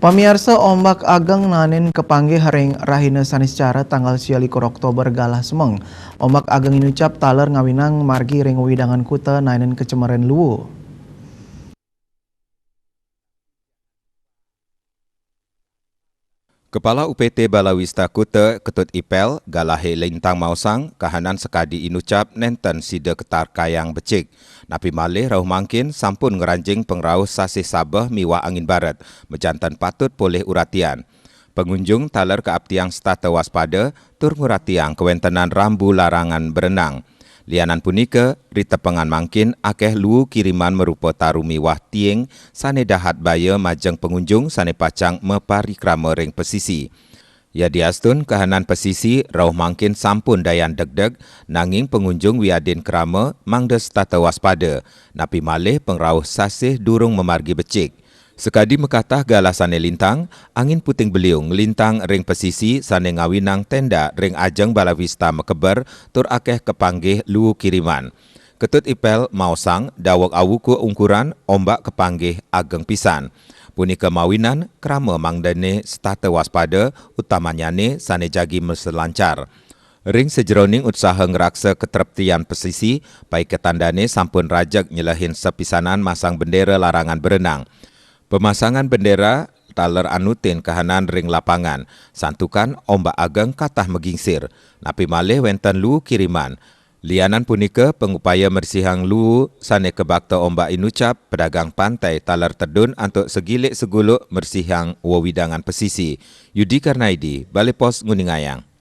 Pamirsa ombak ageng nanen kepanggih haring rahina saniscara tanggal 21 Oktober galah semeng. Ombak ageng inucap taler ngawinang margi ring widangan kuta nanen kecemaren luwu. Kepala UPT Balawista Kuta Ketut Ipel Galahe Lintang Mausang kahanan sekadi inucap nenten sida ketar kayang becik. Napi malih rauh mangkin sampun ngeranjing pengrauh sasih Sabah miwah angin barat mejantan patut poleh uratian. Pengunjung taler keaptiang stata waspada tur nguratiang kewentenan rambu larangan berenang. Lianan punika, ritepengan mangkin akeh luwu kiriman merupa tarumi wah tieng sane dahat baya majeng pengunjung sane pacang meparikrama ring pesisi. Ya diastun kahanan pesisi rauh mangkin sampun dayan deg-deg nanging pengunjung wiadin krama mangdes tata waspada. Napi malih pengrauh sasih durung memargi becik. Sekadi mekatah galasane lintang, angin puting beliung lintang ring pesisi sane ngawinang tenda ring ajeng Balawista mekeber tur akeh kepanggih luwu kiriman. Ketut Ipel mausang dawak awuku ungkuran ombak kepanggih ageng pisan. Punika mawinan krama mangdane stata waspada utamanyane sane jagi meselancar. Ring sejeroning usaha ngeraksa keterptian pesisi, baik ketandane sampun rajak nyelehin sepisanan masang bendera larangan berenang. Pemasangan bendera taler anutin kahanan ring lapangan, santukan ombak ageng katah megingsir, napi malih wenten luwu kiriman. Lianan punika pengupaya mersihang luwu sane kebakta ombak inucap pedagang pantai taler tedun untuk segilik seguluk mersihang wewidangan pesisi. Yudi Karnaidi, Balai Pos Nguningayang.